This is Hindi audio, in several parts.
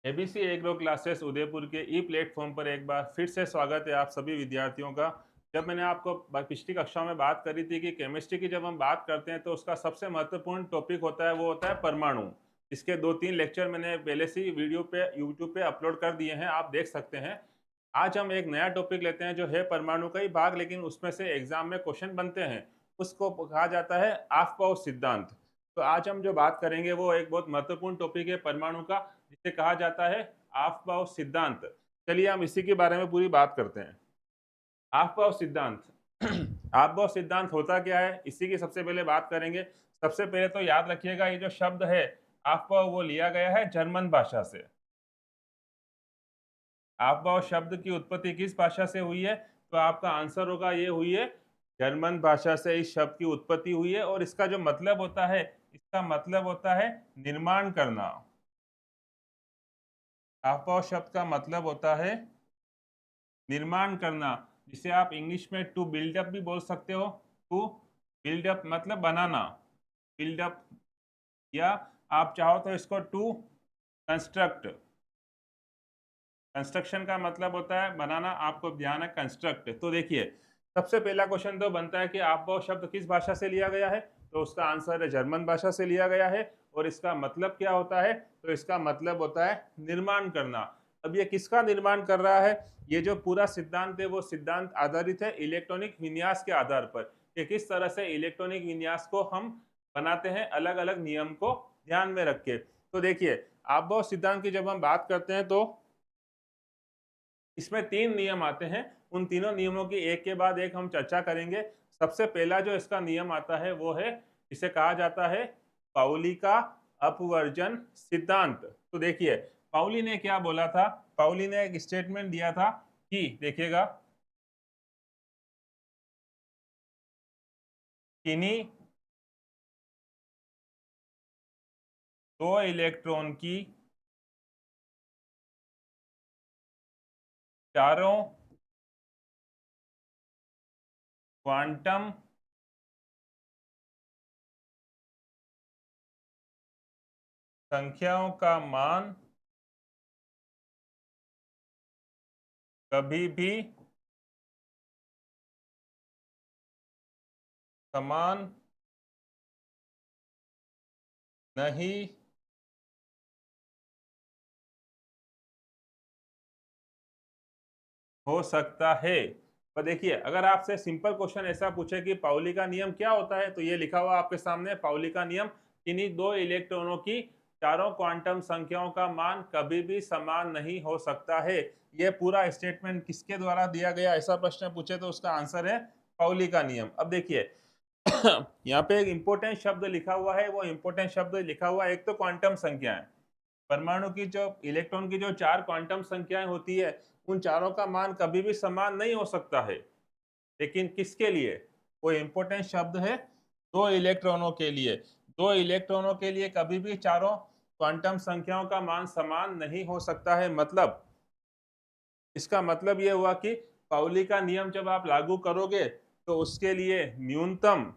एबीसी एग्रो क्लासेस उदयपुर के ई प्लेटफॉर्म पर एक बार फिर से स्वागत है आप सभी विद्यार्थियों का। जब मैंने आपको पिछली कक्षा में बात करी थी कि केमिस्ट्री की जब हम बात करते हैं तो उसका सबसे महत्वपूर्ण टॉपिक होता है वो होता है परमाणु। इसके 2-3 लेक्चर मैंने पहले से ही वीडियो पे यूट्यूब पे अपलोड कर दिए हैं, आप देख सकते हैं। आज हम एक नया टॉपिक लेते हैं जो है परमाणु का ही भाग, लेकिन उसमें से एग्जाम में क्वेश्चन बनते हैं। उसको कहा जाता है ऑफ-बाउ सिद्धांत। तो आज हम जो बात करेंगे वो एक बहुत महत्वपूर्ण टॉपिक है परमाणु का, जिसे कहा जाता है ऑफ-बाउ सिद्धांत। चलिए हम इसी के बारे में पूरी बात करते हैं। ऑफ-बाउ सिद्धांत ऑफ-बाउ सिद्धांत होता क्या है, इसी की सबसे पहले बात करेंगे। सबसे पहले तो याद रखिएगा ये जो शब्द है ऑफ-बाउ वो लिया गया है जर्मन भाषा से। ऑफ-बाउ शब्द की उत्पत्ति किस भाषा से हुई है? तो आपका आंसर होगा ये हुई है जर्मन भाषा से इस शब्द की उत्पत्ति हुई है, और इसका जो मतलब होता है, इसका मतलब होता है निर्माण करना। ऑफ-बाउ शब्द का मतलब होता है निर्माण करना, जिसे आप इंग्लिश में टू बिल्डअप भी बोल सकते हो। टू बिल्डअप मतलब बनाना, बिल्डअप, या आप चाहो तो इसको टू कंस्ट्रक्ट। कंस्ट्रक्शन का मतलब होता है बनाना, आपको ध्यान है कंस्ट्रक्ट। तो देखिए सबसे पहला क्वेश्चन तो बनता है कि ऑफ-बाउ शब्द किस भाषा से लिया गया है, तो उसका आंसर है जर्मन भाषा से लिया गया है। और इसका मतलब क्या होता है, तो इसका मतलब होता है निर्माण करना। अब ये किसका निर्माण कर रहा है, ये जो पूरा सिद्धांत है वो सिद्धांत आधारित है इलेक्ट्रॉनिक विन्यास के आधार पर, कि किस तरह से इलेक्ट्रॉनिक विन्यास को हम बनाते हैं अलग अलग नियम को ध्यान में रख के। तो देखिए ऑफ-बाउ सिद्धांत की जब हम बात करते हैं तो इसमें 3 नियम आते हैं। उन तीनों नियमों की एक के बाद एक हम चर्चा करेंगे। सबसे पहला जो इसका नियम आता है वो है, इसे कहा जाता है पाउली का अपवर्जन सिद्धांत। तो देखिए पाउली ने क्या बोला था, पाउली ने एक स्टेटमेंट दिया था कि देखिएगा, किन्हीं 2 इलेक्ट्रॉन की चारों क्वांटम संख्याओं का मान कभी भी समान नहीं हो सकता है। पर देखिए अगर आपसे सिंपल क्वेश्चन ऐसा पूछे कि पाउली का नियम क्या होता है, तो ये लिखा हुआ आपके सामने, पाउली का नियम किन्हीं 2 इलेक्ट्रॉनों की चारों क्वांटम संख्याओं का मान कभी भी समान नहीं हो सकता है। ये पूरा स्टेटमेंट किसके द्वारा दिया गया, ऐसा प्रश्न पूछे तो उसका आंसर है पाउली का नियम। अब देखिए यहाँ पे एक इंपॉर्टेंट शब्द लिखा हुआ है, वो इंपॉर्टेंट शब्द लिखा हुआ है, एक तो क्वांटम संख्याएं। परमाणु की जो इलेक्ट्रॉन की जो 4 क्वांटम संख्याएं होती है, उन चारों का मान कभी भी समान नहीं हो सकता है। लेकिन किसके लिए, वो इंपॉर्टेंट शब्द है 2 इलेक्ट्रॉनों के लिए। 2 इलेक्ट्रॉनों के लिए कभी भी चारों क्वांटम संख्याओं का मान समान नहीं हो सकता है। मतलब इसका मतलब ये हुआ कि पाउली का नियम जब आप लागू करोगे तो उसके लिए न्यूनतम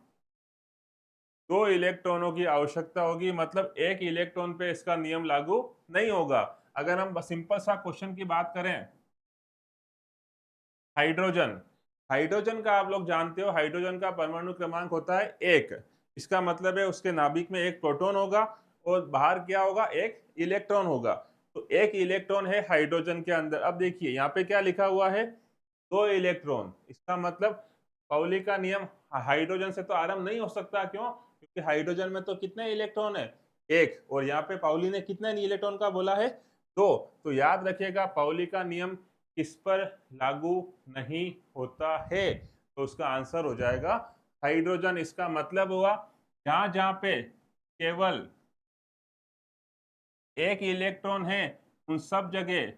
2 इलेक्ट्रॉनों की आवश्यकता होगी, मतलब एक इलेक्ट्रॉन पे इसका नियम लागू नहीं होगा। अगर हम सिंपल सा क्वेश्चन की बात करें, हाइड्रोजन, हाइड्रोजन का आप लोग जानते हो, हाइड्रोजन का परमाणु क्रमांक होता है 1। इसका मतलब है उसके नाभिक में एक प्रोटॉन होगा और बाहर क्या होगा, एक इलेक्ट्रॉन होगा। तो एक इलेक्ट्रॉन है हाइड्रोजन के अंदर। अब देखिए यहाँ पे क्या लिखा हुआ है, 2 इलेक्ट्रॉन। इसका मतलब पाउली का नियम हाइड्रोजन से तो आरंभ नहीं हो सकता। क्यों? क्योंकि हाइड्रोजन में तो कितने इलेक्ट्रॉन है, एक, और यहाँ पे पाउली ने कितने इलेक्ट्रॉन का बोला है, 2। तो याद रखिएगा पाउली का नियम किस पर लागू नहीं होता है, तो उसका आंसर हो जाएगा हाइड्रोजन। इसका मतलब हुआ जहां जहां पे केवल एक इलेक्ट्रॉन है उन सब जगह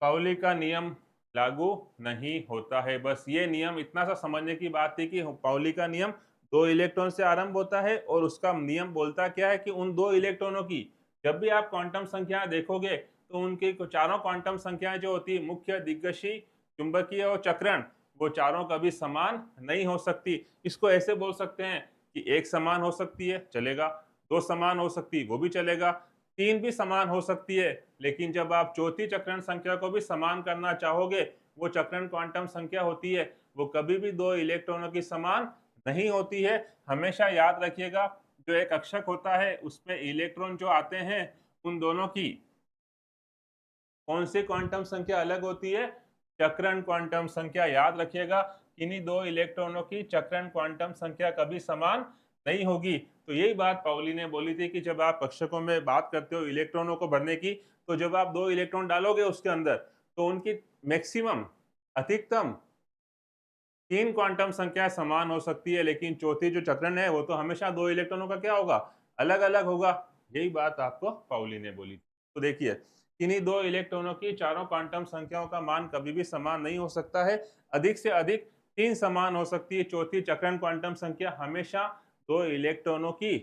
पाउली का नियम लागू नहीं होता है। बस ये नियम इतना सा समझने की बात थी कि पाउली का नियम 2 इलेक्ट्रॉन से आरंभ होता है, और उसका नियम बोलता क्या है कि उन 2 इलेक्ट्रॉनों की जब भी आप क्वांटम संख्या देखोगे तो उनकी चारों क्वांटम संख्याएं जो होती है, मुख्य, दिग्गशी, चुंबकीय और चक्रण, वो चारों कभी समान नहीं हो सकती। इसको ऐसे बोल सकते हैं कि एक समान हो सकती है, चलेगा, 2 समान हो सकती है वो भी चलेगा, 3 भी समान हो सकती है, लेकिन जब आप चौथी चक्रण संख्या को भी समान करना चाहोगे, वो चक्रण क्वांटम संख्या होती है, वो कभी भी 2 इलेक्ट्रॉनों की समान नहीं होती है। हमेशा याद रखिएगा, जो एक कक्षक होता है उसमें इलेक्ट्रॉन जो आते हैं उन दोनों की कौन सी क्वांटम संख्या अलग होती है? चक्रण क्वांटम संख्या। याद रखिएगा, इन्हीं 2 इलेक्ट्रॉनों की चक्रण क्वांटम संख्या कभी समान नहीं होगी। तो यही बात पाउली ने बोली थी कि जब आप कक्षकों में बात करते हो इलेक्ट्रॉनों को भरने की, तो जब आप 2 इलेक्ट्रॉन डालोगे उसके अंदर, तो उनकी मैक्सिमम अधिकतम 3 क्वांटम संख्या समान हो सकती है, लेकिन चौथी जो चक्रण है वो तो हमेशा 2 इलेक्ट्रॉनों का क्या होगा? अलग अलग होगा। यही बात आपको पाउली ने बोली। तो देखिए, किन्हीं 2 इलेक्ट्रॉनों की चारों क्वांटम संख्याओं का मान कभी भी समान नहीं हो सकता है, अधिक से अधिक 3 समान हो सकती है। चौथी चक्रण क्वांटम संख्या हमेशा 2 इलेक्ट्रॉनों की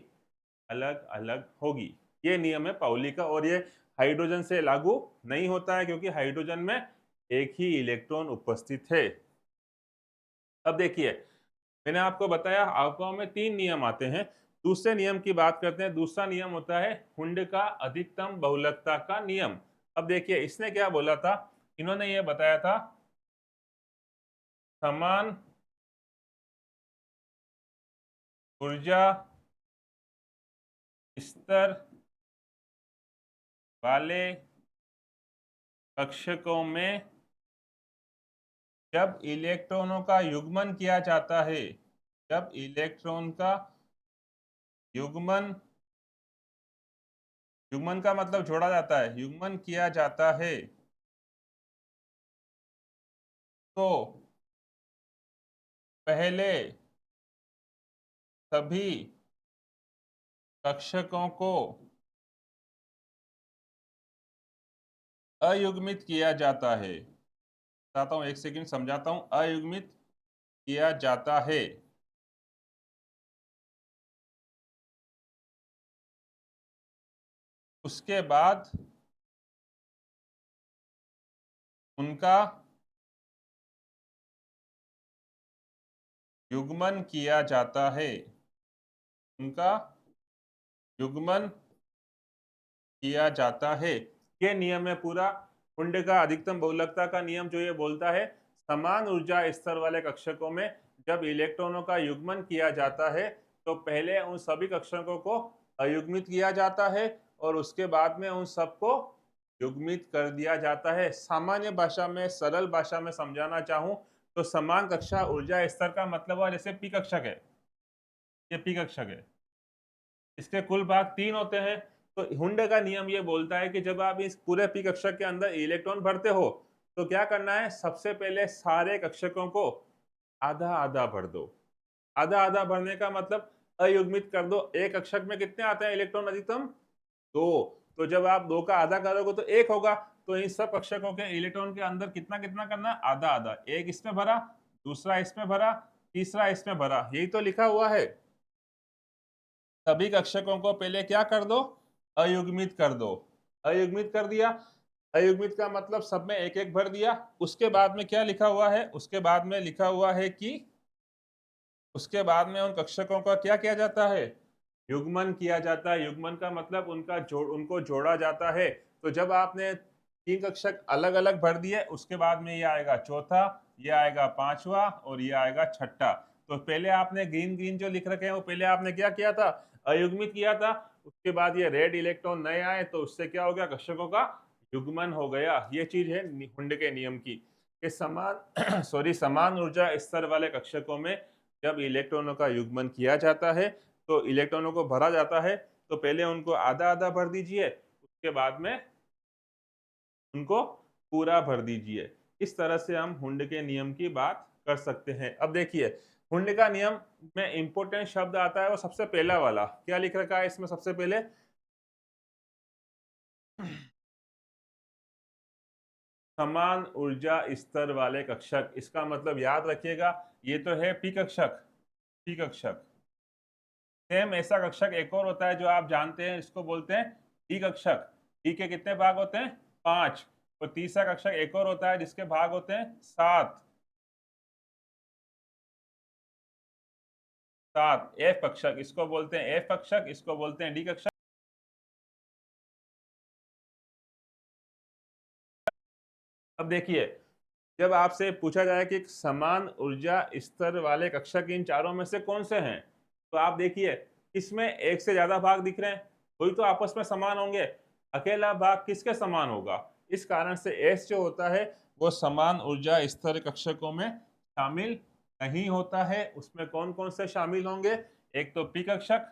अलग अलग होगी। ये नियम है पाउली का, और ये हाइड्रोजन से लागू नहीं होता है, क्योंकि हाइड्रोजन में एक ही इलेक्ट्रॉन उपस्थित है। अब देखिए, मैंने आपको बताया अफवाह में 3 नियम आते हैं। दूसरे नियम की बात करते हैं। दूसरा नियम होता है हुंड का अधिकतम बहुलकता का नियम। अब देखिए, इसने क्या बोला था? इन्होंने ये बताया था, समान ऊर्जा स्तर वाले कक्षकों में जब इलेक्ट्रॉनों का युग्मन किया जाता है, जब इलेक्ट्रॉन का युग्मन, युग्मन का मतलब जोड़ा जाता है, युग्मन किया जाता है, तो पहले सभी कक्षकों को अयुग्मित किया जाता है। बताता हूं, एक सेकंड समझाता हूं। अयुग्मित किया जाता है, उसके बाद उनका युग्मन किया जाता है, उनका युग्मन किया जाता है। ये नियम है पूरा हुंड का अधिकतम बहुलकता का नियम, जो ये बोलता है समान ऊर्जा स्तर वाले कक्षकों में जब इलेक्ट्रॉनों का युग्मन किया जाता है, तो पहले उन सभी कक्षकों को अयुग्मित किया जाता है और उसके बाद में उन सबको युग्मित कर दिया जाता है। सामान्य भाषा में, सरल भाषा में समझाना चाहूं तो समान कक्षा ऊर्जा स्तर का मतलब हुआ, जैसे पी कक्षक है, ये पी कक्षक है, इसके कुल भाग 3 होते हैं। तो हुंड का नियम ये बोलता है कि जब आप इस पूरे पी कक्षक के अंदर इलेक्ट्रॉन भरते हो, तो क्या करना है? सबसे पहले सारे कक्षकों को आधा आधा भर दो। आधा आधा भरने का मतलब अयुग्मित कर दो। एक कक्षक में कितने आते हैं इलेक्ट्रॉन अधिकतम? 2। तो जब आप 2 का आधा करोगे तो 1 होगा। तो इन सब कक्षकों के इलेक्ट्रॉन के अंदर कितना कितना करना है? आधा आधा। एक इसमें भरा, दूसरा इसमें भरा, तीसरा इसमें भरा। यही तो लिखा हुआ है। सभी कक्षकों को पहले क्या कर दो? अयुग्मित कर दो। अयुग्मित कर दिया। अयुग्मित का मतलब सब में एक एक भर दिया। उसके बाद में क्या लिखा हुआ है? उसके बाद में लिखा हुआ है कि उसके बाद में उन कक्षकों का क्या किया जाता है? युग्मन किया जाता है। युग्मन का मतलब उनको जोड़ा जाता है। तो जब आपने 3 कक्षक अलग अलग भर दिए, उसके बाद में ये आएगा चौथा, ये आएगा पांचवा और ये आएगा छठा। तो पहले आपने ग्रीन ग्रीन जो लिख रखे हैं वो पहले आपने क्या किया था? अयुग्मित किया था। उसके बाद ये रेड इलेक्ट्रॉन नए आए, तो उससे क्या हो गया? कक्षकों का युग्मन हो गया। ये चीज है हुंड के नियम की, कि समान समान ऊर्जा स्तर वाले कक्षकों में जब इलेक्ट्रॉनों का युग्मन किया जाता है, तो इलेक्ट्रॉनों को भरा जाता है, तो पहले उनको आधा आधा भर दीजिए, उसके बाद में उनको पूरा भर दीजिए। इस तरह से हम हुंड के नियम की बात कर सकते हैं। अब देखिए, हुंड का नियम में इंपॉर्टेंट शब्द आता है वो सबसे पहला वाला। क्या लिख रखा है इसमें सबसे पहले? समान ऊर्जा स्तर वाले कक्षक। इसका मतलब याद रखिएगा, ये तो है पी कक्षक, पी कक्षक। सेम ऐसा कक्षक एक और होता है जो आप जानते हैं, इसको बोलते हैं डी कक्षक। डी के कितने भाग होते हैं? 5। और तीसरा कक्षक एक और होता है जिसके भाग होते हैं 7। 7 एफ कक्षक, इसको बोलते हैं एफ कक्षक, इसको बोलते हैं डी कक्षक। अब देखिए, जब आपसे पूछा जाए कि समान ऊर्जा स्तर वाले कक्षक इन चारों में से कौन से हैं, तो आप देखिए इसमें एक से ज्यादा भाग दिख रहे हैं, कोई तो आपस में समान होंगे, अकेला भाग किसके समान होगा? इस कारण से एस जो होता है वो समान ऊर्जा स्तर कक्षकों में शामिल नहीं होता है। उसमें कौन कौन से शामिल होंगे? एक तो पी कक्षक,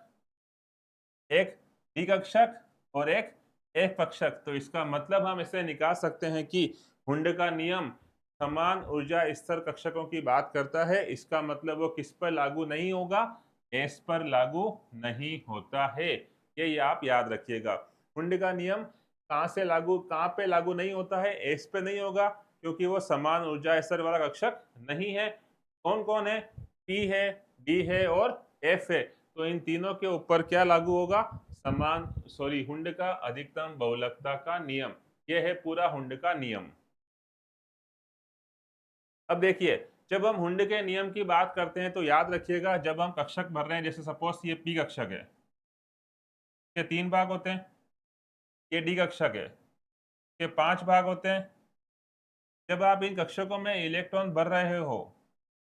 एक डी कक्षक और एक एफ कक्षक। तो इसका मतलब हम इसे निकाल सकते हैं कि हुंड का नियम समान ऊर्जा स्तर कक्षकों की बात करता है। इसका मतलब वो किस पर लागू नहीं होगा? एस पर लागू नहीं होता है। ये आप याद रखिएगा। हुंड का नियम कहाँ पे लागू नहीं होता है? एस पे नहीं होगा, क्योंकि वो समान ऊर्जा स्तर वाला कक्षक नहीं है। कौन कौन है? पी है, डी है और एफ है। तो इन तीनों के ऊपर क्या लागू होगा? हुंड का अधिकतम बहुलकता का नियम। यह है पूरा हुंड का नियम। अब देखिए, जब हम हुंड के नियम की बात करते हैं तो याद रखिएगा, जब हम कक्षक भर रहे हैं, जैसे सपोज ये पी कक्षक है, ये 3 भाग होते हैं। ये डी कक्षक है, ये 5 भाग होते हैं। जब आप इन कक्षकों में इलेक्ट्रॉन भर रहे हो,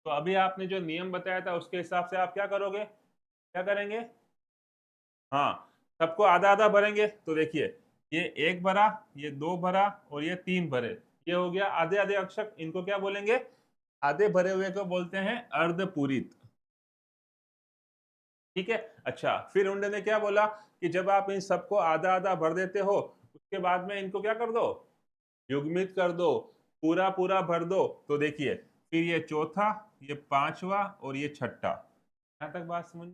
तो अभी आपने जो नियम बताया था उसके हिसाब से आप क्या करोगे? क्या करेंगे? हाँ, सबको आधा आधा भरेंगे। तो देखिए, ये 1 भरा, ये 2 भरा और ये 3 भरे, ये हो गया आधे आधे अक्षक। इनको क्या बोलेंगे? आधे भरे हुए को बोलते हैं अर्धपूरित। ठीक है। अच्छा, फिर उन्होंने ने क्या बोला कि जब आप इन सबको आधा आधा भर देते हो, उसके बाद में इनको क्या कर दो? युग्मित कर दो, पूरा पूरा भर दो। तो देखिए, फिर ये चौथा, ये पांचवा और ये छठा। यहां तक बात समझ?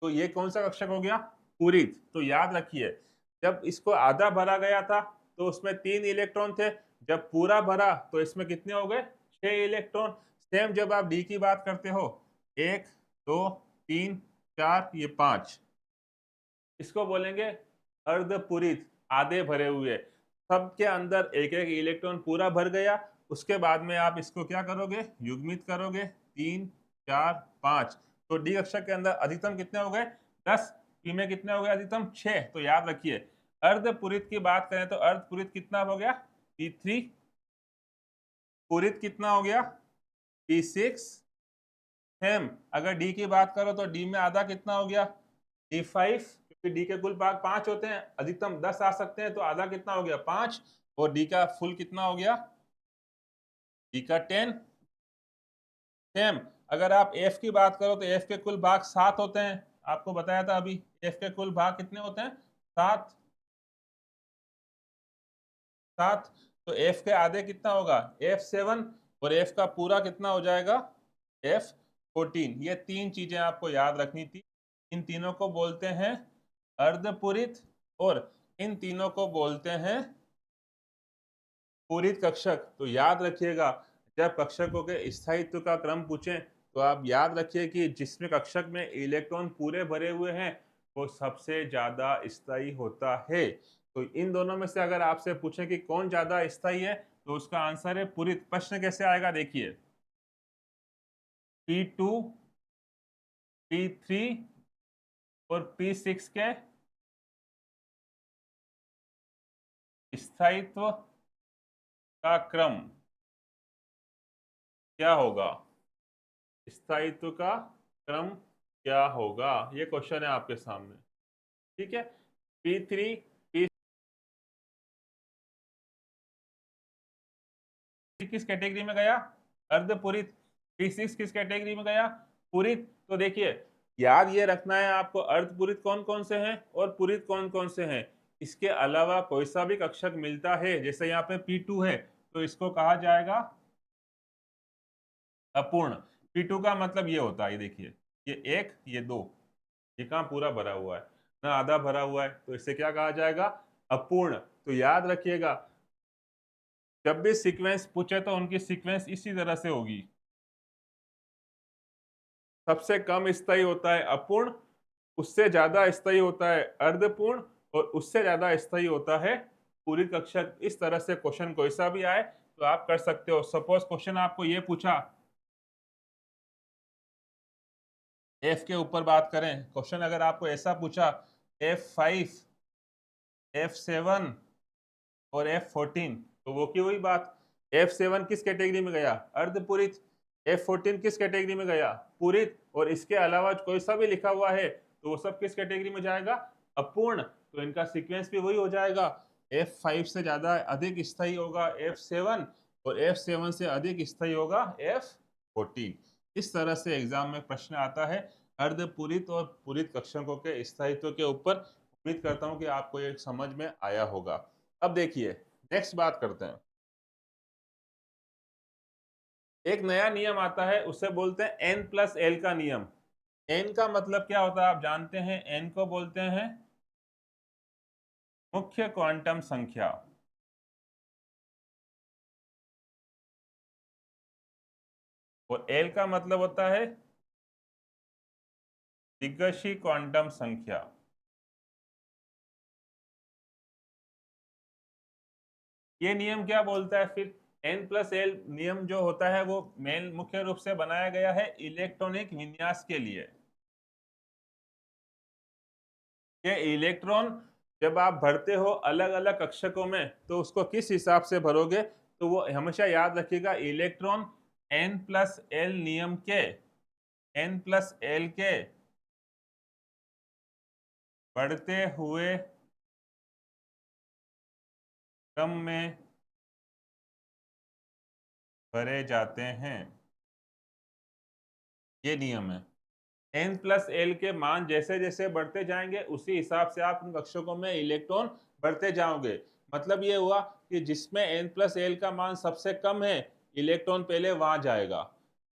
तो ये कौन सा कक्षक हो गया? पूरित। तो याद रखिए, जब इसको आधा भरा गया था तो उसमें 3 इलेक्ट्रॉन थे। जब पूरा भरा तो इसमें कितने हो गए? 6 इलेक्ट्रॉन। सेम जब आप डी की बात करते हो, 1 2 3 4 ये 5, इसको बोलेंगे अर्धपूरित, आधे भरे हुए। सबके अंदर एक एक इलेक्ट्रॉन पूरा भर गया। उसके बाद में आप इसको क्या करोगे? युग्मित करोगे, 3 4 5। तो डी कक्षक के अंदर अधिकतम कितने हो गए? 10। पी में कितने हो गए अधिकतम? 6। तो याद रखिए, अर्धपूरित की बात करें तो अर्धपूरित कितना हो गया? P3। पूरित कितना हो गया? P6। सेम अगर डी की बात करो तो डी में आधा कितना हो गया? D5। क्योंकि डी के कुल भाग 5 होते हैं, अधिकतम 10 आ सकते हैं, तो आधा कितना हो गया? 5। और डी का फुल कितना हो गया? डी का 10। सेम अगर आप एफ की बात करो तो एफ के कुल भाग 7 होते हैं। आपको बताया था अभी, एफ के कुल भाग कितने होते हैं? 7। 7। तो एफ के आधे कितना होगा? F7। और एफ का पूरा कितना हो जाएगा? F14। ये 3 चीजें आपको याद रखनी थी। इन तीनों को बोलते हैं अर्धपूरित और इन तीनों को बोलते हैं पूरित कक्षक। तो याद रखिएगा, जब कक्षकों के स्थायित्व का क्रम पूछें तो आप याद रखिए कि जिसमें कक्षक में इलेक्ट्रॉन पूरे भरे हुए हैं वो सबसे ज्यादा स्थायी होता है। तो इन दोनों में से अगर आपसे पूछे कि कौन ज्यादा स्थायी है, तो उसका आंसर है पूरित। प्रश्न कैसे आएगा? देखिए, P2, P3 और P6 के स्थायित्व का क्रम क्या होगा? स्थायित्व का क्रम क्या होगा? ये क्वेश्चन है आपके सामने। ठीक है। P3, P किस कैटेगरी में गया? अर्धपूरित। P6 किस कैटेगरी में गया? पूरित। तो देखिए, याद ये रखना है आपको, अर्धपूरित कौन कौन से हैं और पूरित कौन कौन से हैं। इसके अलावा कोई सा भी कक्षक मिलता है, जैसे यहाँ पे P2 है, तो इसको कहा जाएगा अपूर्ण। P2 का मतलब ये होता है, ये देखिए, ये 1 ये 2, ये कहाँ पूरा भरा हुआ है ना, आधा भरा हुआ है, तो इसे क्या कहा जाएगा? अपूर्ण। तो याद रखिएगा, जब भी सीक्वेंस पूछे तो उनकी सीक्वेंस इसी तरह से होगी। सबसे कम स्थायी होता है अपूर्ण, उससे ज्यादा स्थायी होता है अर्धपूर्ण और उससे ज्यादा स्थायी होता है पूरी कक्षक। इस तरह से क्वेश्चन कोई सा भी आए तो आप कर सकते हो। सपोज क्वेश्चन आपको ये पूछा एफ के ऊपर बात करें, क्वेश्चन अगर आपको ऐसा पूछा F5, F7 और F14, तो वो की वही बात। F7 किस कैटेगरी में गया? अर्धपूरित। F14 किस कैटेगरी में गया? पूरित। और इसके अलावा कोई सा भी लिखा हुआ है तो वो सब किस कैटेगरी में जाएगा? अपूर्ण। तो इनका सीक्वेंस भी वही हो जाएगा। F5 से ज्यादा अधिक स्थायी होगा F7 और F7 से अधिक स्थायी होगा F14। इस तरह से एग्जाम में प्रश्न आता है अर्धपूरित और पूरित कक्षकों के स्थायित्व के ऊपर। उम्मीद करता हूं कि आपको ये समझ में आया होगा। अब देखिए नेक्स्ट बात करते हैं। एक नया नियम आता है, उसे बोलते हैं N+L का नियम। N का मतलब क्या होता है आप जानते हैं? N को बोलते हैं मुख्य क्वांटम संख्या, और L का मतलब होता है दिग्गजी क्वांटम संख्या। ये नियम क्या बोलता है फिर? N+L नियम जो होता है वो मेन मुख्य रूप से बनाया गया है इलेक्ट्रॉनिक विन्यास के लिए। ये इलेक्ट्रॉन जब आप भरते हो अलग अलग कक्षकों में तो उसको किस हिसाब से भरोगे, तो वो हमेशा याद रखिएगा इलेक्ट्रॉन N+L नियम के, N+L के बढ़ते हुए क्रम में भरे जाते हैं। ये नियम है। N+L के मान जैसे जैसे बढ़ते जाएंगे उसी हिसाब से आप उन कक्षकों में इलेक्ट्रॉन बढ़ते जाओगे। मतलब ये हुआ कि जिसमें N+L का मान सबसे कम है इलेक्ट्रॉन पहले वहां जाएगा।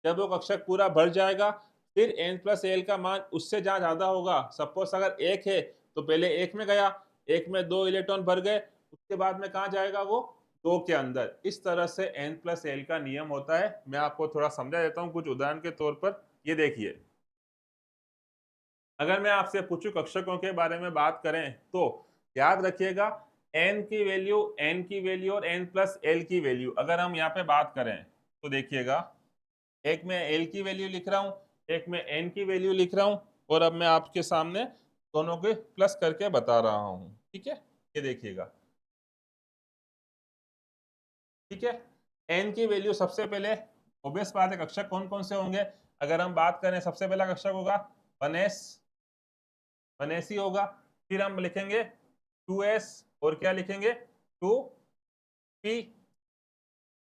जब वो कक्षक पूरा भर जाएगा फिर N+L का मान उससे जहां ज्यादा होगा, सपोज अगर 1 है तो पहले 1 में गया, 1 में 2 इलेक्ट्रॉन भर गए, उसके बाद में कहाँ जाएगा वो? 2 के अंदर। इस तरह से N+L का नियम होता है। मैं आपको थोड़ा समझा देता हूँ कुछ उदाहरण के तौर पर। ये देखिए, अगर मैं आपसे पूछूं कक्षकों के बारे में बात करें तो याद रखिएगा n की वैल्यू और N+L की वैल्यू अगर हम यहाँ पे बात करें तो देखिएगा, एक में L की वैल्यू लिख रहा हूँ, एक में n की वैल्यू लिख रहा हूँ, और अब मैं आपके सामने दोनों के प्लस करके बता रहा हूँ। ठीक है, ये देखिएगा। ठीक है, n की वैल्यू सबसे पहले ऑब्वियस बात है कक्षक कौन कौन से होंगे। अगर हम बात करें सबसे पहला कक्षक होगा 1s, 1s ही होगा। फिर हम लिखेंगे 2s और क्या लिखेंगे? 2p।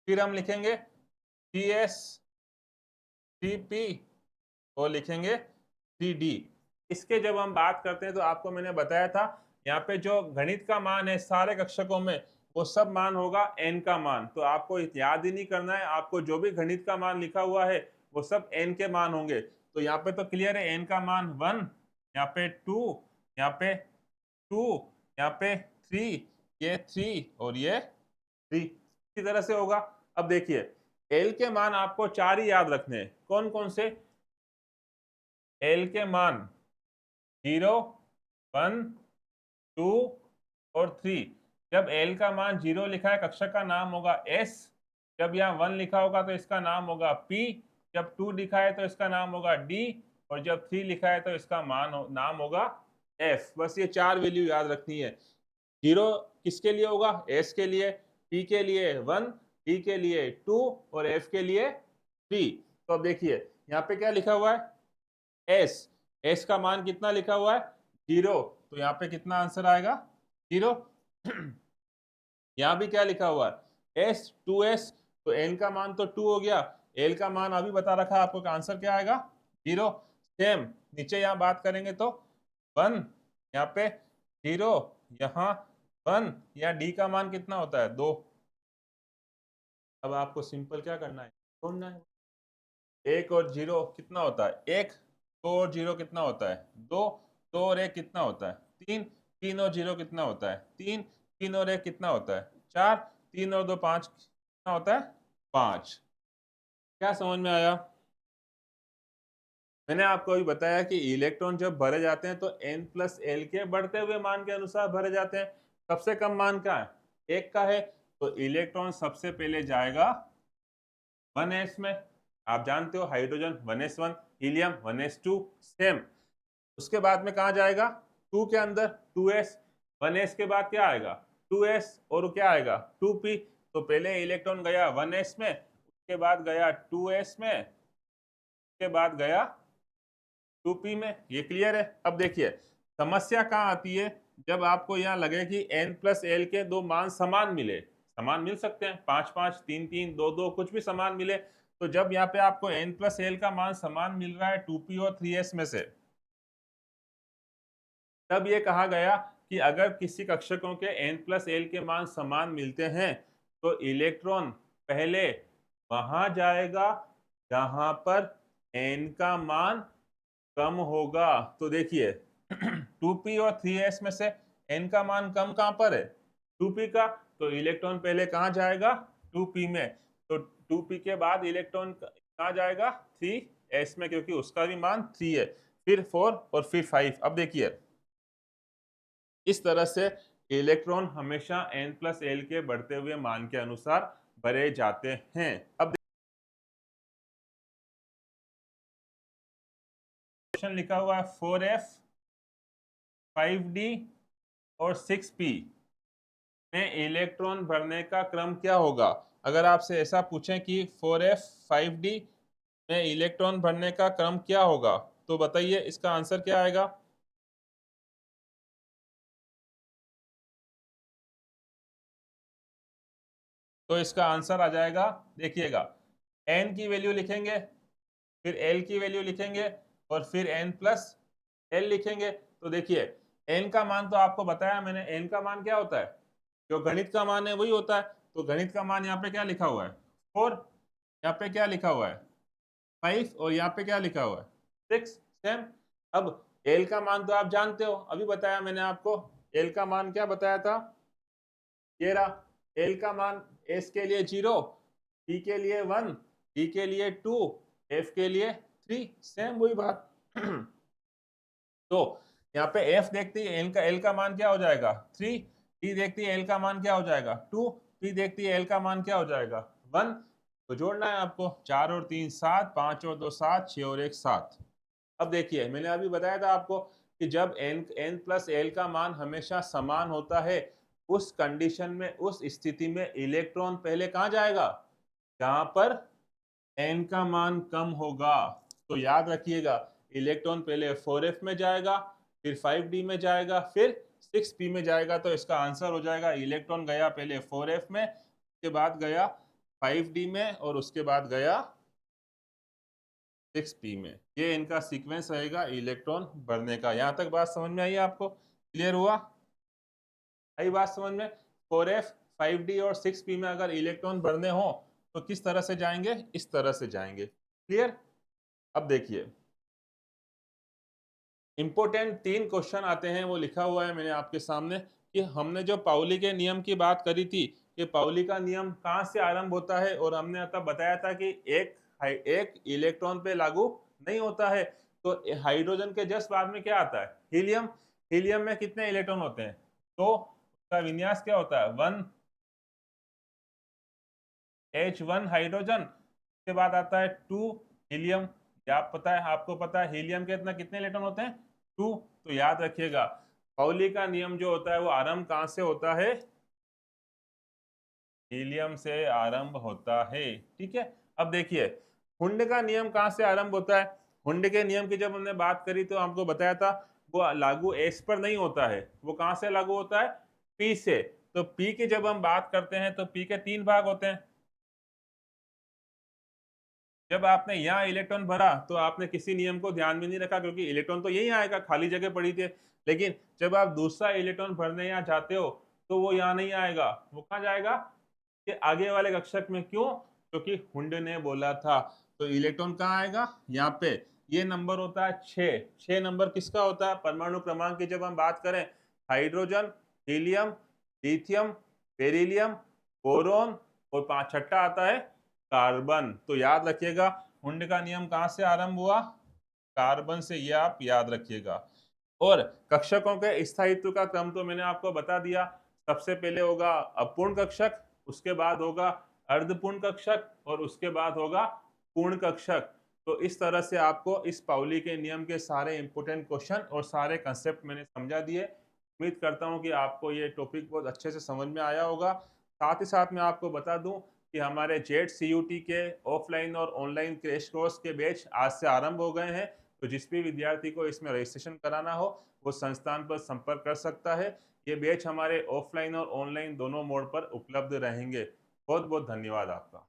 फिर हम लिखेंगे 3s, 3p और लिखेंगे 3d। इसके जब हम बात करते हैं तो आपको मैंने बताया था यहाँ पे जो गणित का मान है सारे कक्षकों में वो सब मान होगा n का मान। तो आपको याद ही नहीं करना है, आपको जो भी गणित का मान लिखा हुआ है वो सब n के मान होंगे। तो यहाँ पे तो क्लियर है n का मान 1, यहाँ पे 2, यहाँ पे 2, यहाँ पे 3, ये 3 और ये 3। इसी तरह से होगा। अब देखिए L के मान आपको 4 ही याद रखने हैं। कौन कौन से? L के मान 0, 1, 2 और 3। जब L का मान 0 लिखा है कक्षक का नाम होगा S। जब यहाँ 1 लिखा होगा तो इसका नाम होगा P। जब 2 लिखा है तो इसका नाम होगा D। और जब 3 लिखा है तो इसका नाम होगा F। बस ये 4 वैल्यू याद रखनी है। 0 किसके लिए होगा? S के लिए, P के लिए 1, D के लिए 2 और F के लिए 3। तो अब देखिए यहाँ पे क्या लिखा हुआ है? S। S का मान कितना लिखा हुआ है? 0। तो यहाँ पे कितना आंसर आएगा? 0। यहाँ भी क्या लिखा हुआ है? S, 2s। तो n का मान तो 2 हो गया, L का मान अभी बता रखा है आपको, आंसर क्या आएगा? 0। सेम नीचे यहाँ बात करेंगे तो 1, यहाँ पे 0, यहाँ 1, यहाँ D का मान कितना होता है? 2। अब आपको सिंपल क्या करना है? ढूंढना है। 1 और 0 कितना होता है? 1। 2 और 0 कितना होता है? 2। 2 और 1 कितना होता है? 3। 3 और 0 कितना होता है? 3। 3 और 1 कितना होता है? 4। 3 और 2 5 कितना होता है? 5। क्या समझ में आया? मैंने आपको अभी बताया कि इलेक्ट्रॉन जब भरे जाते हैं तो N+L के बढ़ते हुए मान के अनुसार भरे जाते हैं। सबसे कम मान का है? 1 का है। तो इलेक्ट्रॉन सबसे पहले जाएगा 1s में। आप जानते हो hydrogen 1s1, helium 1s2 same. उसके बाद में कहाँ जाएगा, 2 के अंदर 2s, 1s के बाद क्या आएगा 2s और क्या आएगा 2p। तो पहले इलेक्ट्रॉन गया 1s में, उसके बाद गया 2s में, उसके बाद गया 2p में। ये क्लियर है। अब देखिए समस्या कहाँ आती है, जब आपको यहाँ लगे कि n प्लस एल के दो मान समान मिले, समान मिल सकते हैं 5 5 3 3 2 2 कुछ भी समान मिले। तो जब यहाँ पे आपको n प्लस एल का मान समान मिल रहा है 2p और 3s में से, तब ये कहा गया कि अगर किसी कक्षकों के n प्लस एल के मान समान मिलते हैं तो इलेक्ट्रॉन पहले वहां जाएगा जहां पर n का मान कम होगा। तो देखिए 2p और 3s में से n का मान कम कहां पर है 2p का, तो इलेक्ट्रॉन पहले कहां जाएगा 2p में। तो 2p के बाद इलेक्ट्रॉन कहां जाएगा 3s में, क्योंकि उसका भी मान 3 है, फिर 4 और फिर 5। अब देखिए इस तरह से इलेक्ट्रॉन हमेशा n प्लस एल के बढ़ते हुए मान के अनुसार भरे जाते हैं। अब क्वेश्चन लिखा हुआ है 4f 5d और 6p में इलेक्ट्रॉन भरने का क्रम क्या होगा। अगर आपसे ऐसा पूछें कि 4f 5d में इलेक्ट्रॉन भरने का क्रम क्या होगा, तो बताइए इसका आंसर क्या आएगा। तो इसका आंसर आ जाएगा, देखिएगा n की वैल्यू लिखेंगे, फिर l की वैल्यू लिखेंगे और फिर n प्लस l लिखेंगे। तो देखिए n का मान तो आपको बताया मैंने, n का मान क्या होता है, जो गणित का मान है वही होता है। तो गणित का मान यहाँ पे क्या लिखा हुआ है 4, यहाँ पे क्या लिखा हुआ है 5 और यहाँ पे क्या लिखा हुआ है 6 सेम। अब l का मान तो आप जानते हो, अभी बताया मैंने आपको, l का मान क्या बताया था, ये रहा l का मान, s के लिए 0, t के लिए 1, t के लिए 2, f के लिए 3, सेम वही बात। तो यहाँ पे f देखती है l का मान क्या हो जाएगा 3, t देखती है l का मान क्या हो जाएगा 2, p देखती है l का मान क्या हो जाएगा 1। तो जोड़ना है आपको, 4 और 3 7, 5 और 2 7, 6 और 1 7। अब देखिए मैंने अभी बताया था आपको कि जब n प्लस एल का मान हमेशा समान होता है, उस कंडीशन में, उस स्थिति में इलेक्ट्रॉन पहले कहाँ जाएगा, जहां पर n का मान कम होगा। तो याद रखिएगा इलेक्ट्रॉन पहले 4f में जाएगा, फिर 5d में जाएगा, फिर 6p में जाएगा। तो इसका आंसर हो जाएगा इलेक्ट्रॉन गया पहले 4f में, उसके बाद गया 5d में और उसके बाद गया 6p में। ये इनका सीक्वेंस रहेगा इलेक्ट्रॉन भरने का। यहां तक बात समझ में आई आपको, क्लियर हुआ, आई बात समझ में। 4f 5d और 6p में अगर इलेक्ट्रॉन भरने हो तो किस तरह से जाएंगे, इस तरह से जाएंगे, क्लियर। अब देखिए इंपोर्टेंट 3 क्वेश्चन आते हैं, वो लिखा हुआ है मैंने आपके सामने कि हमने जो पाउली के नियम की बात करी थी कि पाउली का नियम कहाँ से आरंभ होता है, और हमने तब बताया था कि एक इलेक्ट्रॉन पे लागू नहीं होता है। तो हाइड्रोजन के जस्ट बाद में क्या आता है हीलियम। हीलियम में कितने इलेक्ट्रॉन होते हैं, तो उसका विन्यास क्या होता है 1H1 हाइड्रोजन, उसके बाद आता है 2 हीलियम। आप पता है, आपको पता है हीलियम के इतना कितने इलेक्ट्रॉन होते हैं 2। तो याद रखिएगा पाउली का नियम जो होता है वो आरंभ कहाँ से होता है, हीलियम से आरंभ होता है, ठीक है। अब देखिए हुंड का नियम कहाँ से आरंभ होता है। हुंड के नियम की जब हमने बात करी तो हमको बताया था वो लागू एस पर नहीं होता है, वो कहाँ से लागू होता है पी से। तो पी की जब हम बात करते हैं तो पी के 3 भाग होते हैं। जब आपने यहाँ इलेक्ट्रॉन भरा तो आपने किसी नियम को ध्यान में नहीं रखा, क्योंकि इलेक्ट्रॉन तो यही आएगा, खाली जगह पड़ी थी। लेकिन जब आप दूसरा इलेक्ट्रॉन भरने यहाँ जाते हो तो वो यहाँ नहीं आएगा, वो कहाँ जाएगा कि आगे वाले कक्षक में। क्यों, क्योंकि हुंड ने बोला था। तो इलेक्ट्रॉन कहाँ आएगा यहाँ पे, ये नंबर होता है 6। 6 नंबर किसका होता है, परमाणु क्रमांक की जब हम बात करें, hydrogen, helium, lithium, beryllium, boron और 5 छठा आता है कार्बन। तो याद रखिएगा हुंड का नियम कहाँ से आरंभ हुआ, कार्बन से, ये आप याद रखिएगा। और कक्षकों के स्थायित्व का क्रम तो मैंने आपको बता दिया। सबसे पहले होगा अपूर्ण कक्षक, उसके बाद होगा अर्धपूर्ण कक्षक और उसके बाद होगा पूर्ण कक्षक। तो इस तरह से आपको इस पाउली के नियम के सारे इंपॉर्टेंट क्वेश्चन और सारे कंसेप्ट मैंने समझा दिए। उम्मीद करता हूँ कि आपको ये टॉपिक बहुत अच्छे से समझ में आया होगा। साथ ही साथ मैं आपको बता दूँ कि हमारे जेट सीयूटी के ऑफलाइन और ऑनलाइन क्रैश कोर्स के बैच आज से आरंभ हो गए हैं। तो जिस भी विद्यार्थी को इसमें रजिस्ट्रेशन कराना हो, वो संस्थान पर संपर्क कर सकता है। ये बैच हमारे ऑफलाइन और ऑनलाइन दोनों मोड पर उपलब्ध रहेंगे। बहुत बहुत धन्यवाद आपका।